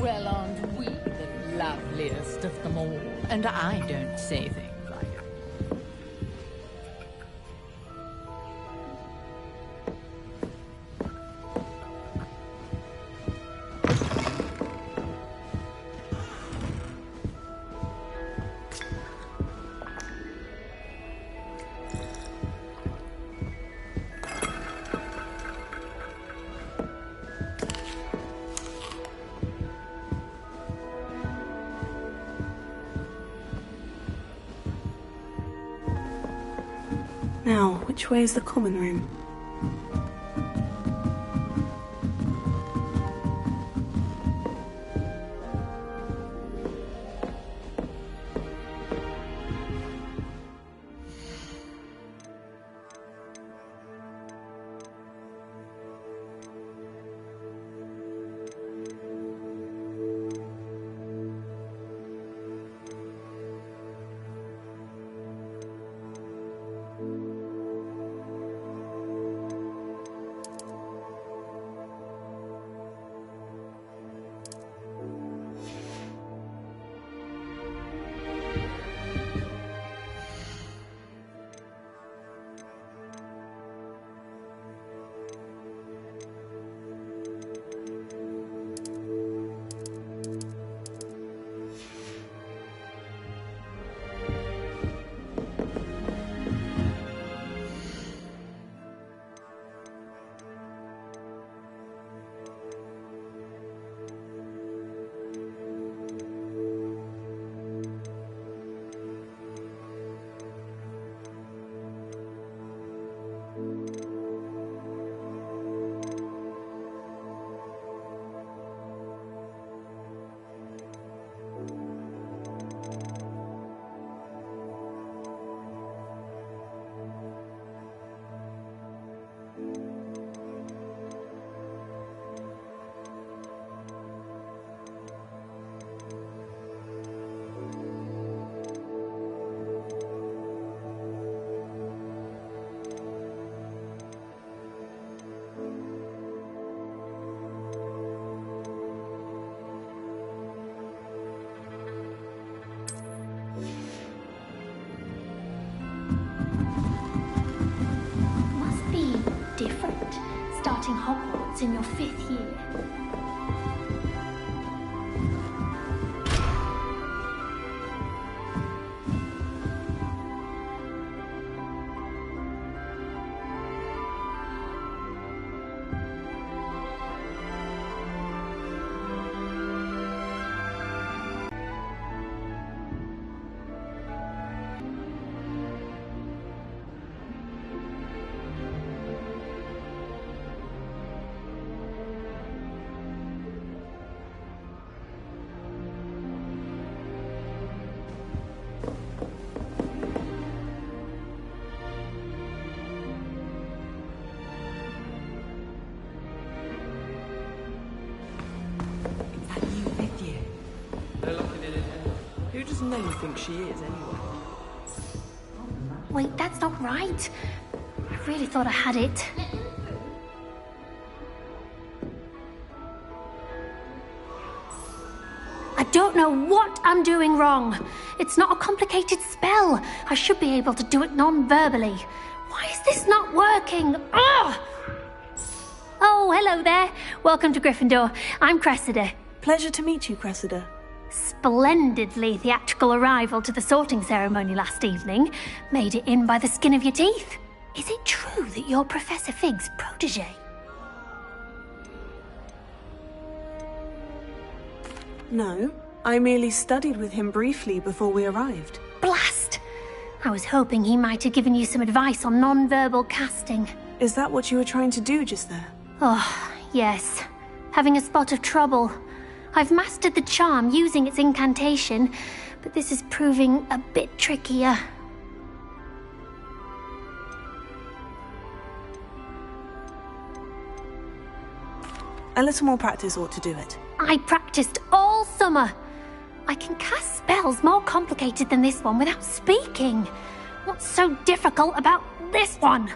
Well, aren't we the loveliest of them all? And I don't say things like that. Now, which way is the common room? Different, starting Hogwarts in your 5th year. Who does Nelly think she is, anyway? Wait, that's not right. I really thought I had it. I don't know what I'm doing wrong. It's not a complicated spell. I should be able to do it non-verbally. Why is this not working? Ugh! Oh, hello there. Welcome to Gryffindor. I'm Cressida. Pleasure to meet you, Cressida. Splendidly theatrical arrival to the sorting ceremony last evening. Made it in by the skin of your teeth. Is it true that you're Professor Fig's protege? No, I merely studied with him briefly before we arrived. Blast! I was hoping he might have given you some advice on non-verbal casting. Is that what you were trying to do just there? Oh, yes. Having a spot of trouble. I've mastered the charm using its incantation, but this is proving a bit trickier. A little more practice ought to do it. I practiced all summer. I can cast spells more complicated than this one without speaking. What's so difficult about this one?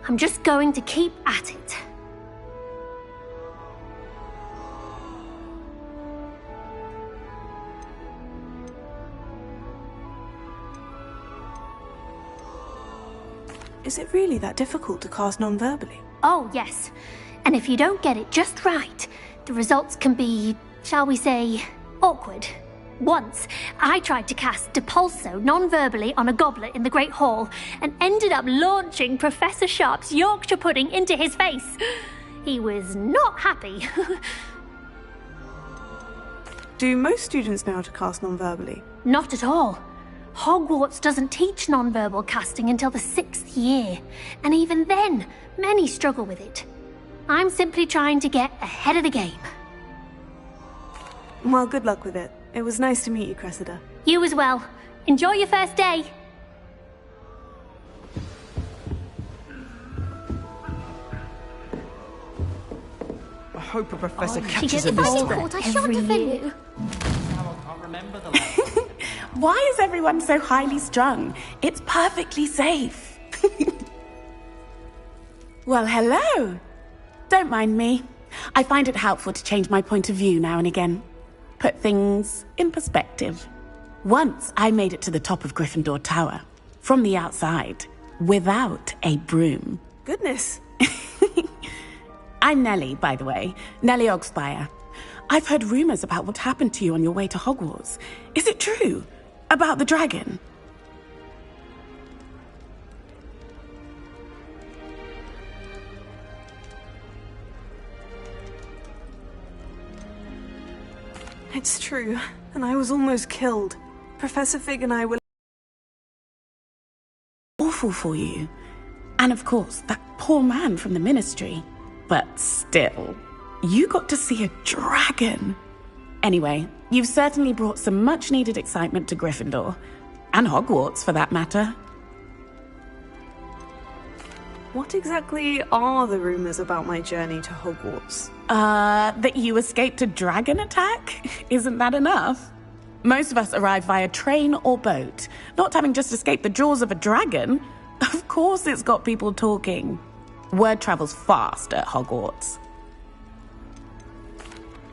I'm just going to keep at it. Is it really that difficult to cast non-verbally? Oh, yes. And if you don't get it just right, the results can be, shall we say, awkward. Once, I tried to cast Depulso non-verbally on a goblet in the Great Hall and ended up launching Professor Sharp's Yorkshire pudding into his face. He was not happy. Do most students know how to cast non-verbally? Not at all. Hogwarts doesn't teach non-verbal casting until the 6th year, and even then, many struggle with it. I'm simply trying to get ahead of the game. Well, good luck with it. It was nice to meet you, Cressida. You as well. Enjoy your first day. I hope a professor She catches gets it this older time. I shouldn't have been you. Why is everyone so highly strung? It's perfectly safe. Well, hello. Don't mind me. I find it helpful to change my point of view now and again. Put things in perspective. Once I made it to the top of Gryffindor Tower, from the outside, without a broom. Goodness. I'm Nellie, by the way. Nellie Ogspire. I've heard rumors about what happened to you on your way to Hogwarts. Is it true? About the dragon? It's true, and I was almost killed. Professor Fig and I were Awful for you. And of course, that poor man from the Ministry. But still, you got to see a dragon. Anyway, you've certainly brought some much-needed excitement to Gryffindor. And Hogwarts, for that matter. What exactly are the rumors about my journey to Hogwarts? That you escaped a dragon attack? Isn't that enough? Most of us arrive via train or boat, not having just escaped the jaws of a dragon. Of course it's got people talking. Word travels fast at Hogwarts.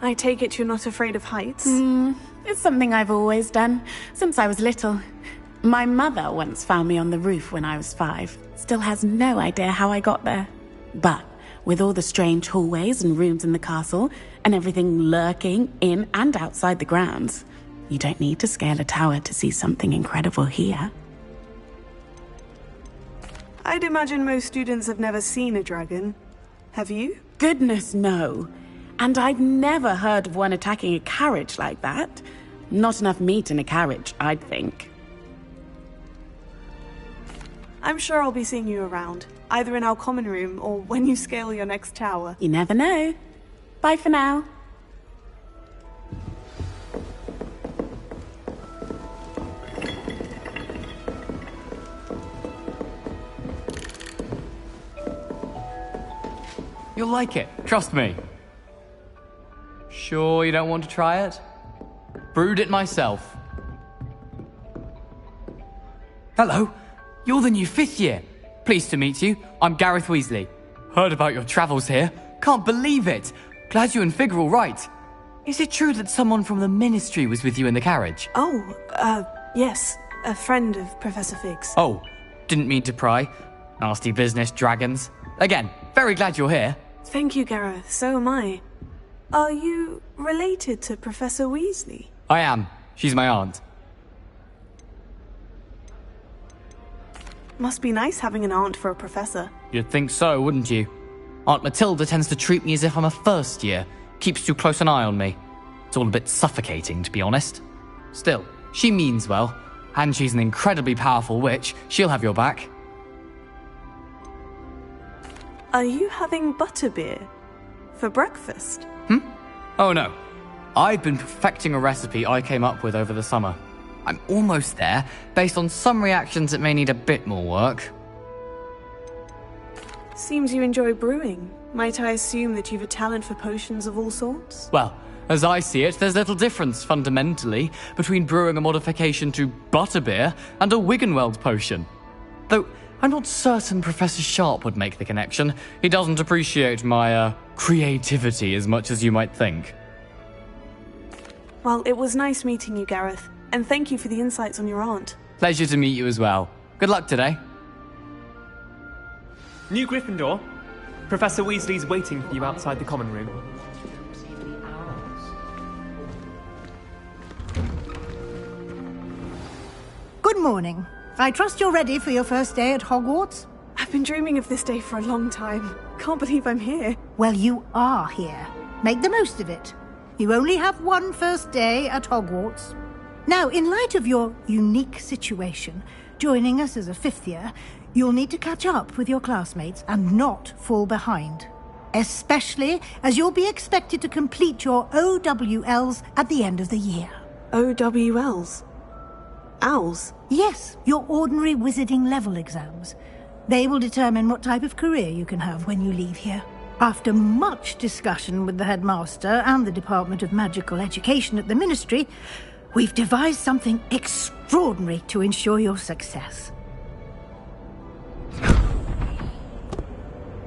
I take it you're not afraid of heights? It's something I've always done, since I was little. My mother once found me on the roof when I was 5. Still has no idea how I got there. But with all the strange hallways and rooms in the castle, and everything lurking in and outside the grounds, you don't need to scale a tower to see something incredible here. I'd imagine most students have never seen a dragon. Have you? Goodness, no. And I've never heard of one attacking a carriage like that. Not enough meat in a carriage, I'd think. I'm sure I'll be seeing you around, either in our common room or when you scale your next tower. You never know. Bye for now. You'll like it, trust me. Sure you don't want to try it? Brewed it myself. Hello, you're the new 5th year. Pleased to meet you. I'm Gareth Weasley. Heard about your travels here. Can't believe it. Glad you and Fig are all right. Is it true that someone from the Ministry was with you in the carriage? Yes. A friend of Professor Fig's. Oh, didn't mean to pry. Nasty business, dragons. Again, very glad you're here. Thank you, Gareth. So am I. Are you related to Professor Weasley? I am. She's my aunt. Must be nice having an aunt for a professor. You'd think so, wouldn't you? Aunt Matilda tends to treat me as if I'm a first year. Keeps too close an eye on me. It's all a bit suffocating, to be honest. Still, she means well. And she's an incredibly powerful witch. She'll have your back. Are you having butterbeer for breakfast? Oh no. I've been perfecting a recipe I came up with over the summer. I'm almost there. Based on some reactions, it may need a bit more work. Seems you enjoy brewing. Might I assume that you've a talent for potions of all sorts? Well, as I see it, there's little difference, fundamentally, between brewing a modification to butterbeer and a Wiggenweld potion. Though, I'm not certain Professor Sharp would make the connection. He doesn't appreciate my, creativity as much as you might think. Well, it was nice meeting you, Gareth. And thank you for the insights on your aunt. Pleasure to meet you as well. Good luck today. New Gryffindor. Professor Weasley's waiting for you outside the common room. Good morning. I trust you're ready for your first day at Hogwarts? I've been dreaming of this day for a long time. Can't believe I'm here. Well, you are here. Make the most of it. You only have one first day at Hogwarts. Now, in light of your unique situation, joining us as a fifth year, you'll need to catch up with your classmates and not fall behind. Especially as you'll be expected to complete your OWLs at the end of the year. OWLs? Owls? Yes, your ordinary wizarding level exams. They will determine what type of career you can have when you leave here. After much discussion with the headmaster and the Department of Magical Education at the Ministry, we've devised something extraordinary to ensure your success.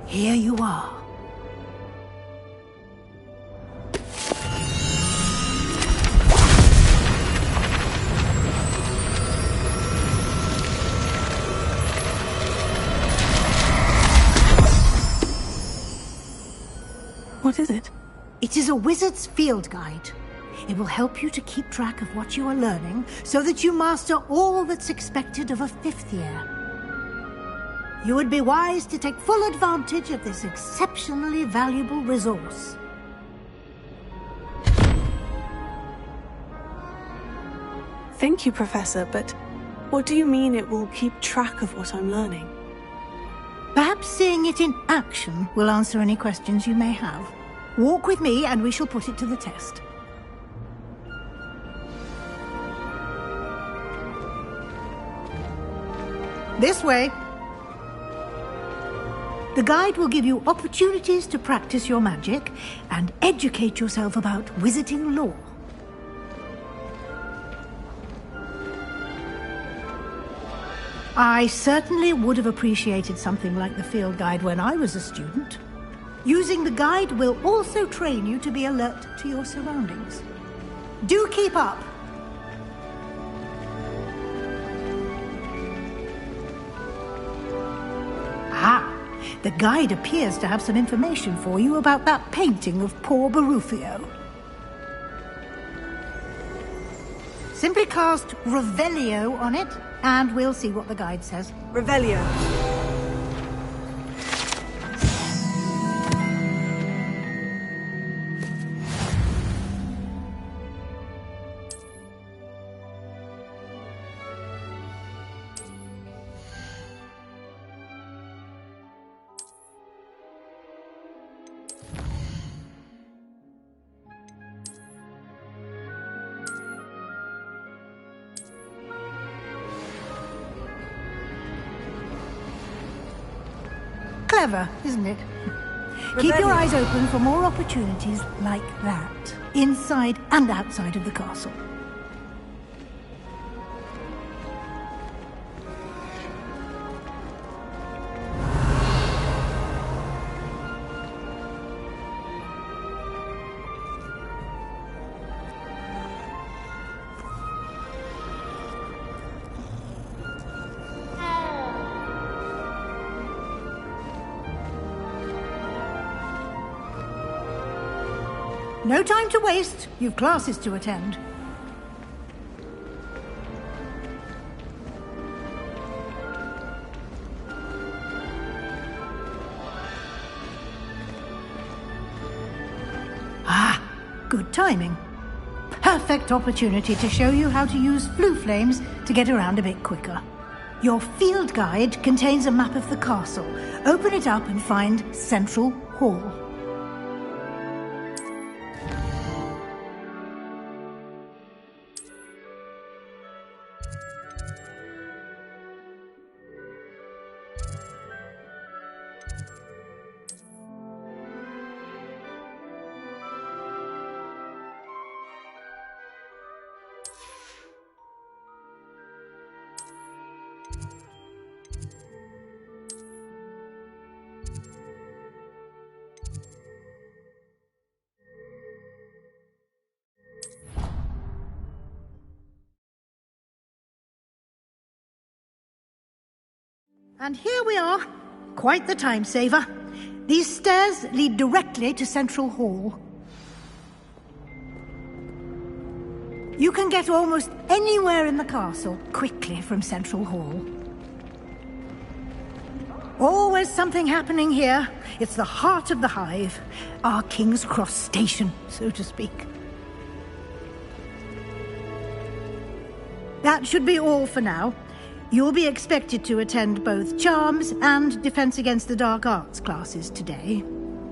Here you are. What is it? It is a wizard's field guide. It will help you to keep track of what you are learning so that you master all that's expected of a fifth year. You would be wise to take full advantage of this exceptionally valuable resource. Thank you, Professor, but what do you mean it will keep track of what I'm learning? Perhaps seeing it in action will answer any questions you may have. Walk with me and we shall put it to the test. This way. The guide will give you opportunities to practice your magic and educate yourself about wizarding lore. I certainly would have appreciated something like the field guide when I was a student. Using the guide will also train you to be alert to your surroundings. Do keep up! Ah, the guide appears to have some information for you about that painting of poor Barufio. Simply cast Revelio on it, and we'll see what the guide says. Revelio. Clever, isn't it? Keep your eyes open for more opportunities like that, inside and outside of the castle. No time to waste. You've classes to attend. Ah, good timing. Perfect opportunity to show you how to use flue flames to get around a bit quicker. Your field guide contains a map of the castle. Open it up and find Central Hall. And here we are, Quite the time saver. These stairs lead directly to Central Hall. You can get almost anywhere in the castle quickly from Central Hall. Always something happening here. It's the heart of the hive. Our King's Cross station, so to speak. That should be all for now. You'll be expected to attend both Charms and Defense Against the Dark Arts classes today.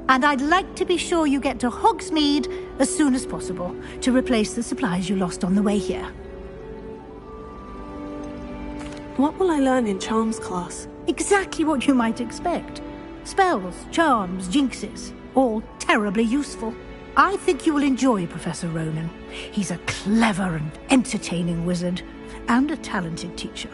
And I'd like to be sure you get to Hogsmeade as soon as possible to replace the supplies you lost on the way here. What will I learn in Charms class? Exactly what you might expect. Spells, charms, jinxes, all terribly useful. I think you will enjoy Professor Ronan. He's a clever and entertaining wizard, and a talented teacher.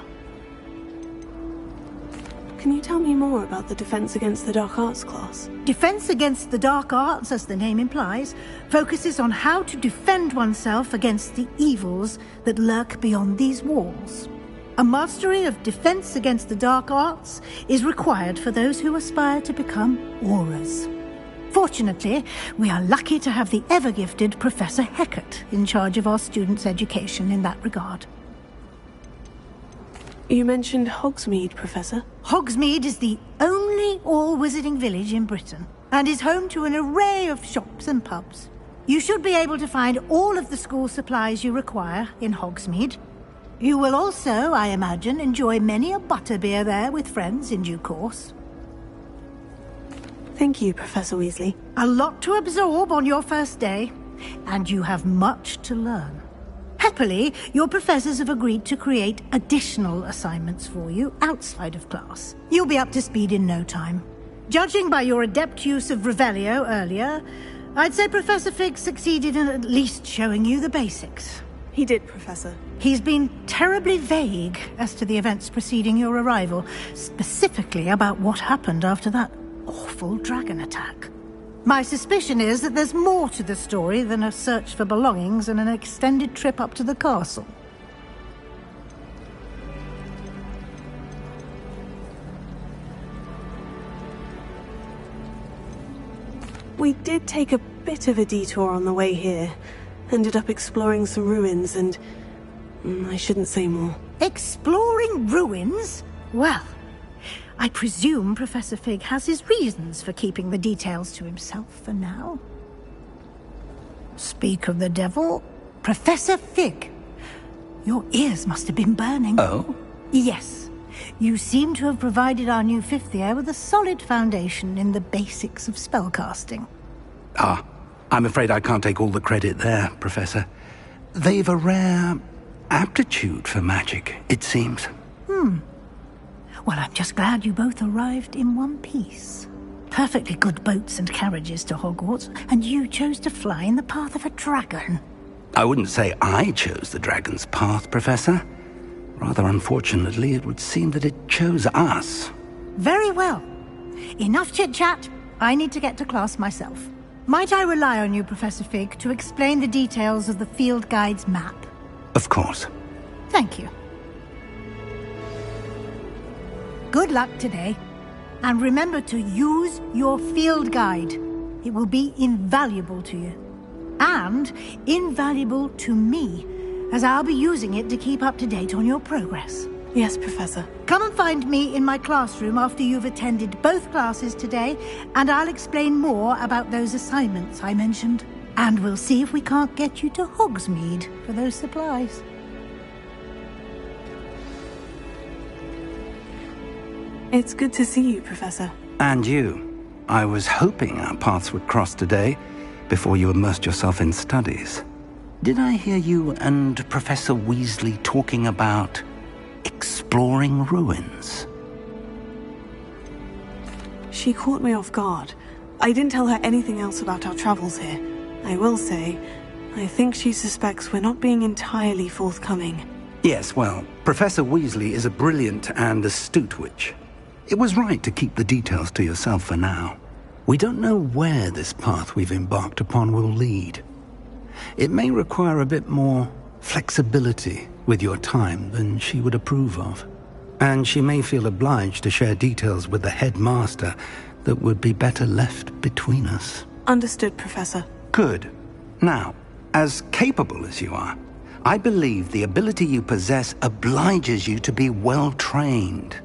Can you tell me more about the Defense Against the Dark Arts class? Defense Against the Dark Arts, as the name implies, focuses on how to defend oneself against the evils that lurk beyond these walls. A mastery of Defense Against the Dark Arts is required for those who aspire to become auras. Fortunately, we are lucky to have the ever-gifted Professor Hecat in charge of our students' education in that regard. You mentioned Hogsmeade, Professor. Hogsmeade is the only all-wizarding village in Britain, and is home to an array of shops and pubs. You should be able to find all of the school supplies you require in Hogsmeade. You will also, I imagine, enjoy many a butterbeer there with friends in due course. Thank you, Professor Weasley. A lot to absorb on your first day, and you have much to learn. Happily, your professors have agreed to create additional assignments for you outside of class. You'll be up to speed in no time. Judging by your adept use of Revelio earlier, I'd say Professor Fig succeeded in at least showing you the basics. He did, Professor. He's been terribly vague as to the events preceding your arrival, specifically about what happened after that awful dragon attack. My suspicion is that there's more to the story than a search for belongings and an extended trip up to the castle. We did take a bit of a detour on the way here. Ended up exploring some ruins and... I shouldn't say more. Exploring ruins? Well, I presume Professor Fig has his reasons for keeping the details to himself for now. Speak of the devil, Professor Fig. Your ears must have been burning. Oh? Yes. You seem to have provided our new fifth year with a solid foundation in the basics of spellcasting. Ah, I'm afraid I can't take all the credit there, Professor. They've a rare aptitude for magic, it seems. Well, I'm just glad you both arrived in one piece. Perfectly good boats and carriages to Hogwarts, and you chose to fly in the path of a dragon. I wouldn't say I chose the dragon's path, Professor. Rather unfortunately, it would seem that it chose us. Very well. Enough chit-chat. I need to get to class myself. Might I rely on you, Professor Fig, to explain the details of the field guide's map? Of course. Thank you. Good luck today. And remember to use your field guide. It will be invaluable to you. And invaluable to me, as I'll be using it to keep up to date on your progress. Yes, Professor. Come and find me in my classroom after you've attended both classes today, and I'll explain more about those assignments I mentioned. And we'll see if we can't get you to Hogsmeade for those supplies. It's good to see you, Professor. And you. I was hoping our paths would cross today, before you immersed yourself in studies. Did I hear you and Professor Weasley talking about exploring ruins? She caught me off guard. I didn't tell her anything else about our travels here. I will say, I think she suspects we're not being entirely forthcoming. Yes, well, Professor Weasley is a brilliant and astute witch. It was right to keep the details to yourself for now. We don't know where this path we've embarked upon will lead. It may require a bit more flexibility with your time than she would approve of. and she may feel obliged to share details with the headmaster that would be better left between us. Understood, Professor. Good. Now, as capable as you are, I believe the ability you possess obliges you to be well-trained.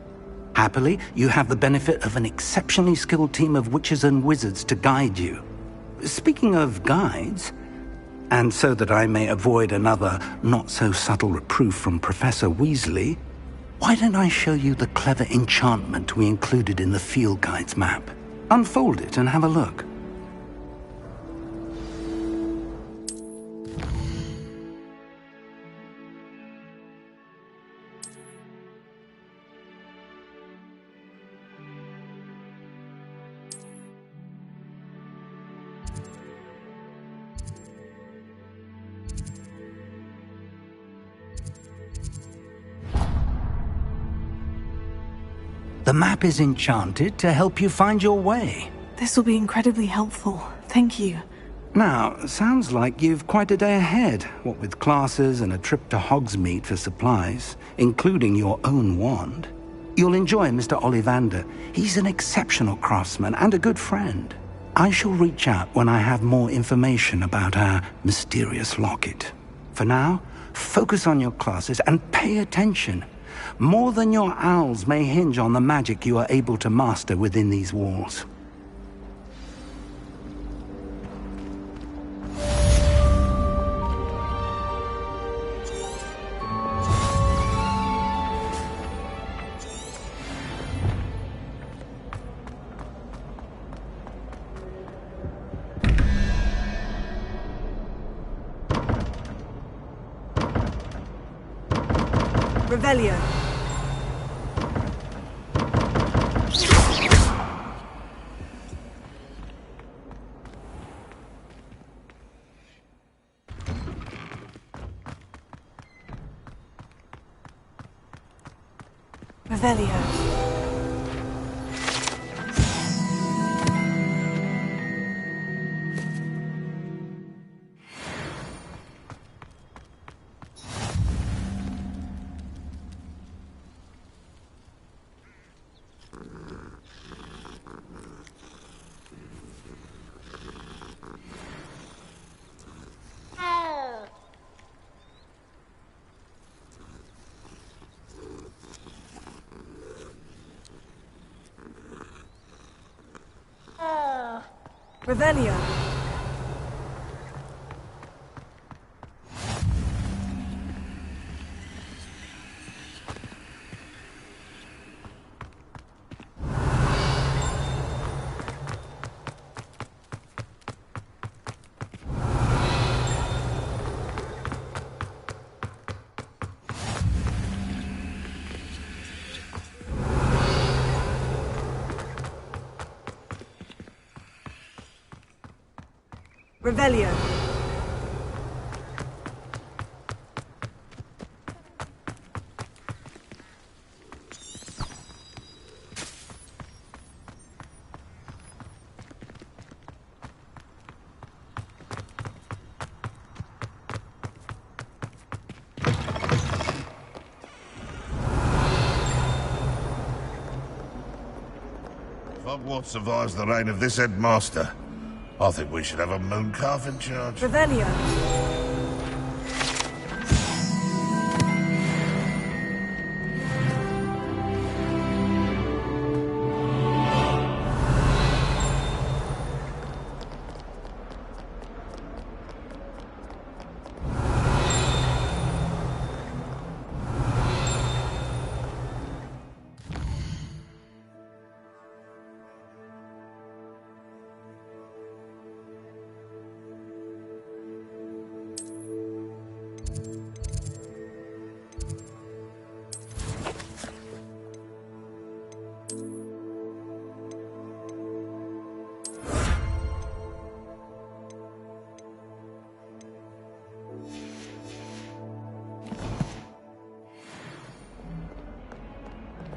Happily, you have the benefit of an exceptionally skilled team of witches and wizards to guide you. Speaking of guides, and so that I may avoid another not-so-subtle reproof from Professor Weasley, why don't I show you the clever enchantment we included in the field guide's map? Unfold it and have a look. The map is enchanted to help you find your way. This will be incredibly helpful. Thank you. Now, sounds like you've quite a day ahead, what with classes and a trip to Hogsmeade for supplies, including your own wand. You'll enjoy Mr. Ollivander. He's an exceptional craftsman and a good friend. I shall reach out when I have more information about our mysterious locket. For now, focus on your classes and pay attention. More than your owls may hinge on the magic you are able to master within these walls. Revelio. Revelio. Revelio. Revelio. If Hogwarts survives the reign of this headmaster, I think we should have a moon calf in charge. Revelio.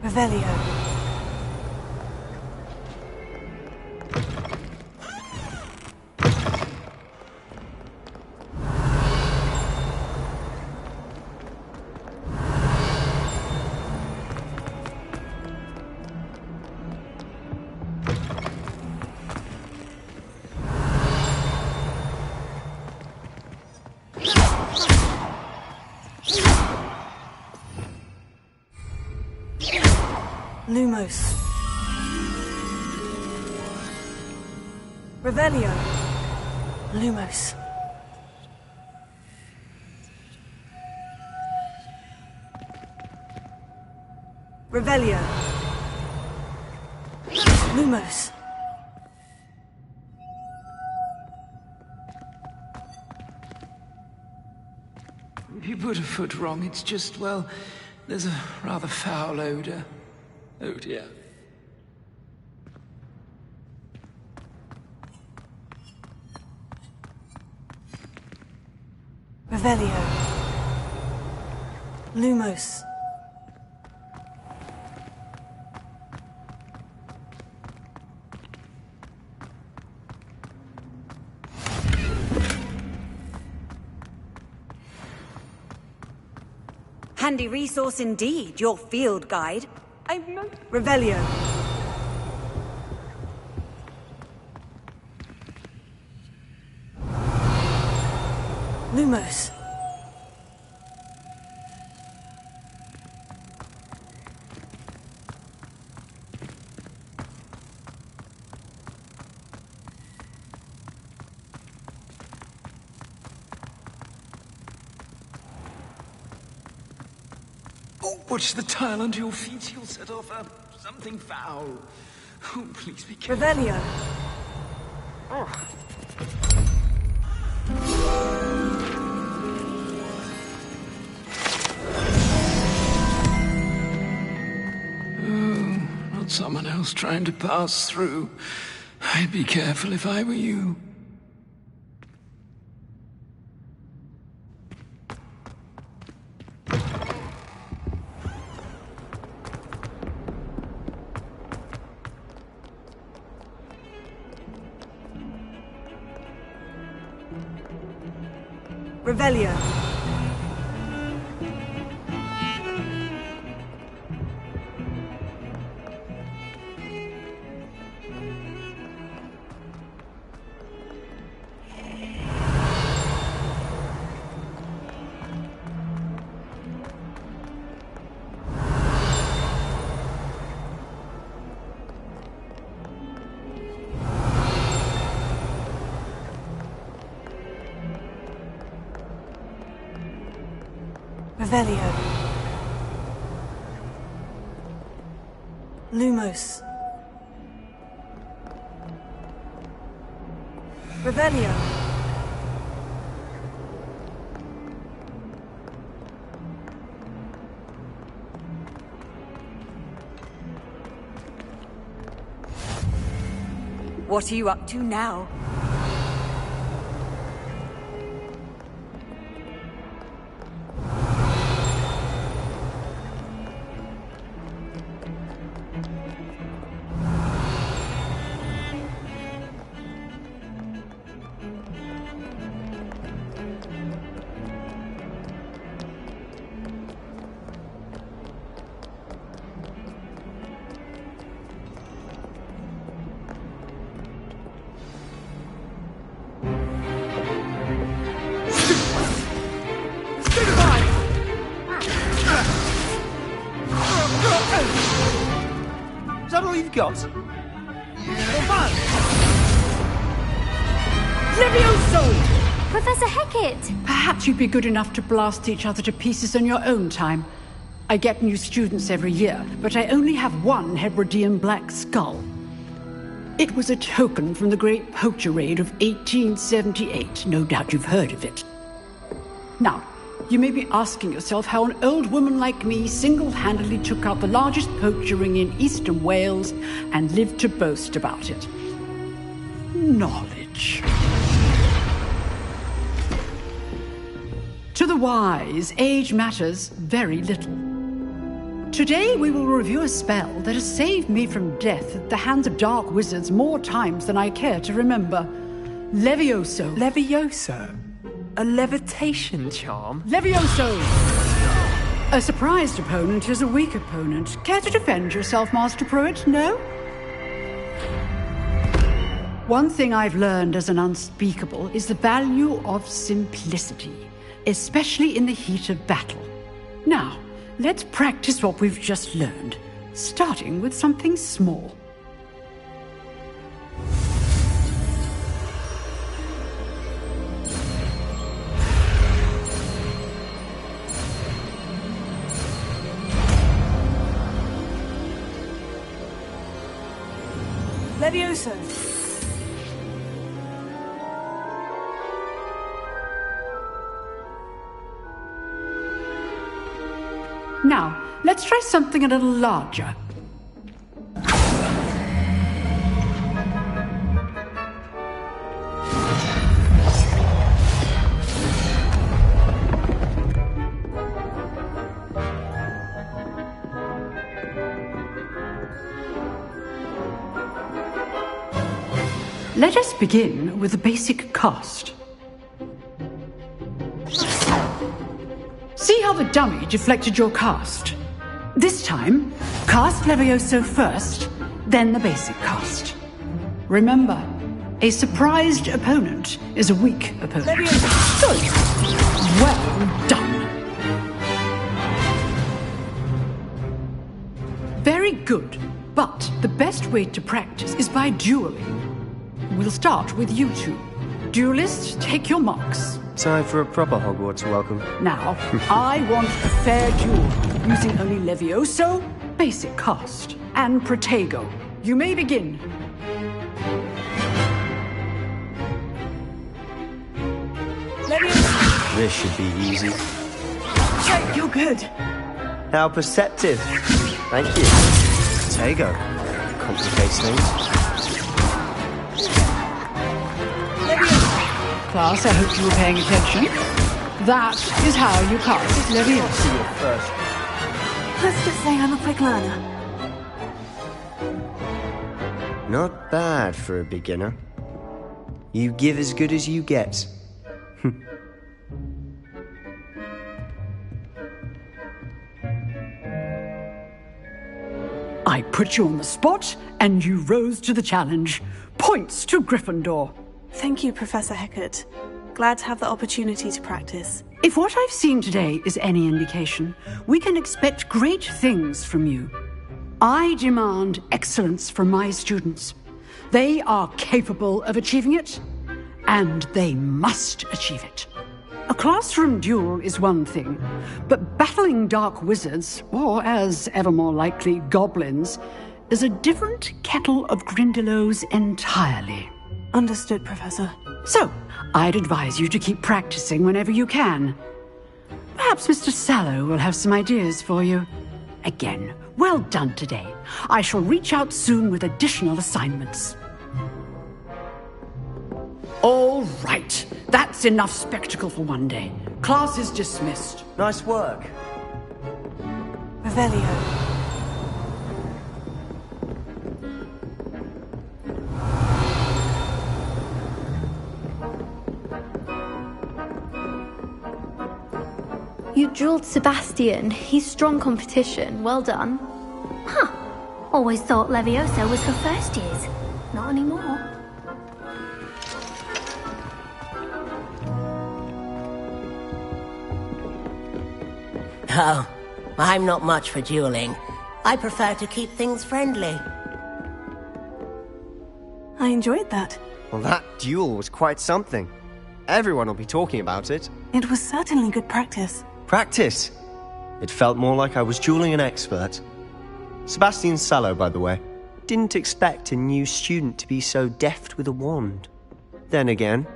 Revelio. Lumos. Revelio. Lumos. Revelio. Lumos. If you put a foot wrong, it's just, well, there's a rather foul odor. Oh dear. Revelio. Lumos. Handy resource indeed, your field guide. Revelio. Lumos. Oh, watch the tile under your feet. You'll set off something foul. Oh, please be careful. Revelio. Oh, not someone else trying to pass through. I'd be careful if I were you. Revelio. Revelio. Lumos. Revelio. What are you up to now? Is that all you've got? Levioso! Professor Hecat! Perhaps you'd be good enough to blast each other to pieces in your own time. I get new students every year, but I only have one Hebridean black skull. It was a token from the Great Poacher Raid of 1878. No doubt you've heard of it. Now, you may be asking yourself how an old woman like me single-handedly took out the largest poacher ring in eastern Wales and lived to boast about it. Knowledge. To the wise, age matters very little. Today we will review a spell that has saved me from death at the hands of dark wizards more times than I care to remember. Levioso. Levioso? A levitation charm? Levioso! A surprised opponent is a weak opponent. Care to defend yourself, Master Pruitt? No? One thing I've learned as an unspeakable is the value of simplicity, especially in the heat of battle. Now, let's practice what we've just learned. starting with something small. Levioso. Now, let's try something a little larger. Let us begin with the basic cast. See how the dummy deflected your cast? This time, cast Levioso first, then the basic cast. Remember, a surprised opponent is a weak opponent. Good. Well done. Very good, but the best way to practice is by dueling. We'll start with you two. Duelists, take your marks. Time for a proper Hogwarts welcome. Now, I want a fair duel, using only Levioso, basic cast, and Protego. You may begin. This should be easy. Check, you're good. How perceptive. Thank you. Protego. Complicates things. Class, I hope you were paying attention. That is how you cast Levioso. Let's just say I'm a quick learner. Not bad for a beginner. You give as good as you get. I put you on the spot, and you rose to the challenge. Points to Gryffindor. Thank you, Professor Hecat. Glad to have the opportunity to practice. If what I've seen today is any indication, we can expect great things from you. I demand excellence from my students. They are capable of achieving it, and they must achieve it. A classroom duel is one thing, but battling dark wizards, or as ever more likely, goblins, is a different kettle of Grindylows entirely. Understood, Professor. So, I'd advise you to keep practicing whenever you can. Perhaps Mr. Sallow will have some ideas for you. Again, well done today. I shall reach out soon with additional assignments. All right, that's enough spectacle for one day. Class is dismissed. Nice work. Revelio. You drilled Sebastian. He's strong competition. Well done. Huh. Always thought Levioso was for first years. Not anymore. Oh, I'm not much for dueling. I prefer to keep things friendly. I enjoyed that. Well, that duel was quite something. Everyone will be talking about it. It was certainly good practice. Practice? It felt more like I was dueling an expert. Sebastian Sallow, by the way. Didn't expect a new student to be so deft with a wand. Then again,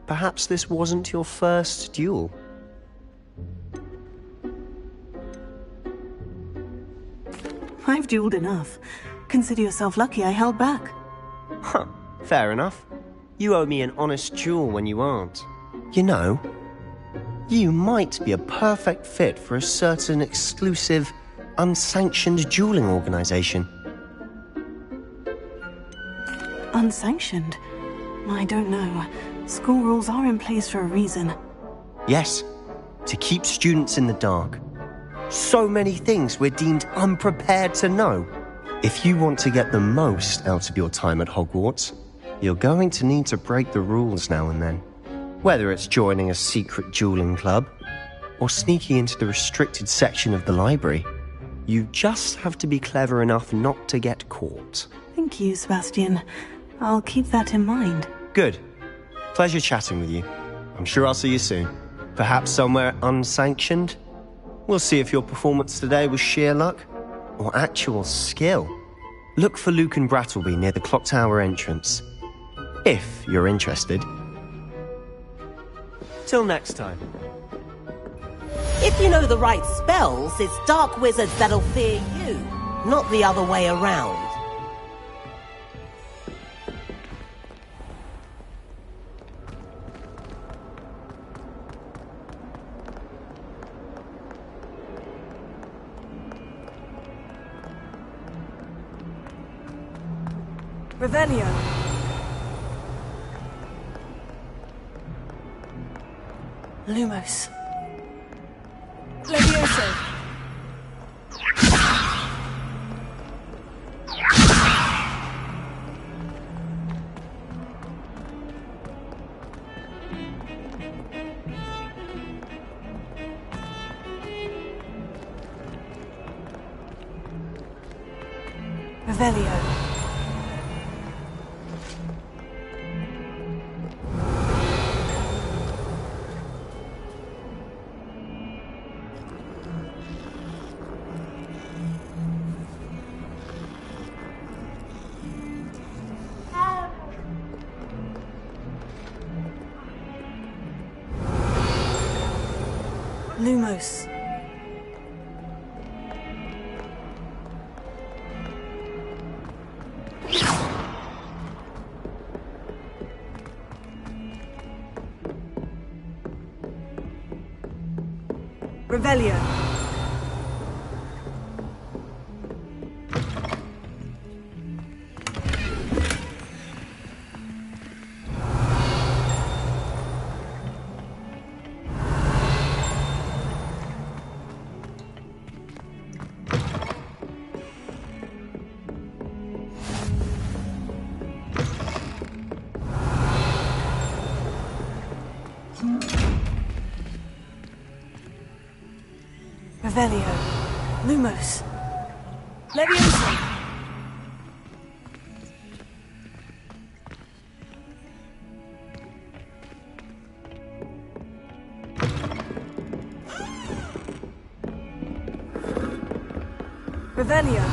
perhaps this wasn't your first duel. I've dueled enough. Consider yourself lucky I held back. Huh, fair enough. You owe me an honest duel when you aren't. You know, you might be a perfect fit for a certain exclusive, unsanctioned dueling organization. Unsanctioned? I don't know. School rules are in place for a reason. Yes, to keep students in the dark. So many things we're deemed unprepared to know. If you want to get the most out of your time at Hogwarts, you're going to need to break the rules now and then. Whether it's joining a secret dueling club, or sneaking into the restricted section of the library. You just have to be clever enough not to get caught. Thank you, Sebastian. I'll keep that in mind. Good. Pleasure chatting with you. I'm sure I'll see you soon. Perhaps somewhere unsanctioned? We'll see if your performance today was sheer luck or actual skill. Look for Luke and Brattleby near the clock tower entrance. If you're interested. Till next time. If you know the right spells, it's dark wizards that'll fear you, not the other way around. Revelio. Lumos. Levioso. Revelio. Lumos. Revelio. Revelio. Lumos. Levioso. Revelio.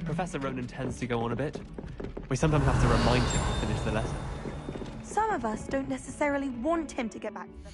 Professor Ronan tends to go on a bit. We sometimes have to remind him to finish the lesson. Some of us don't necessarily want him to get back to them.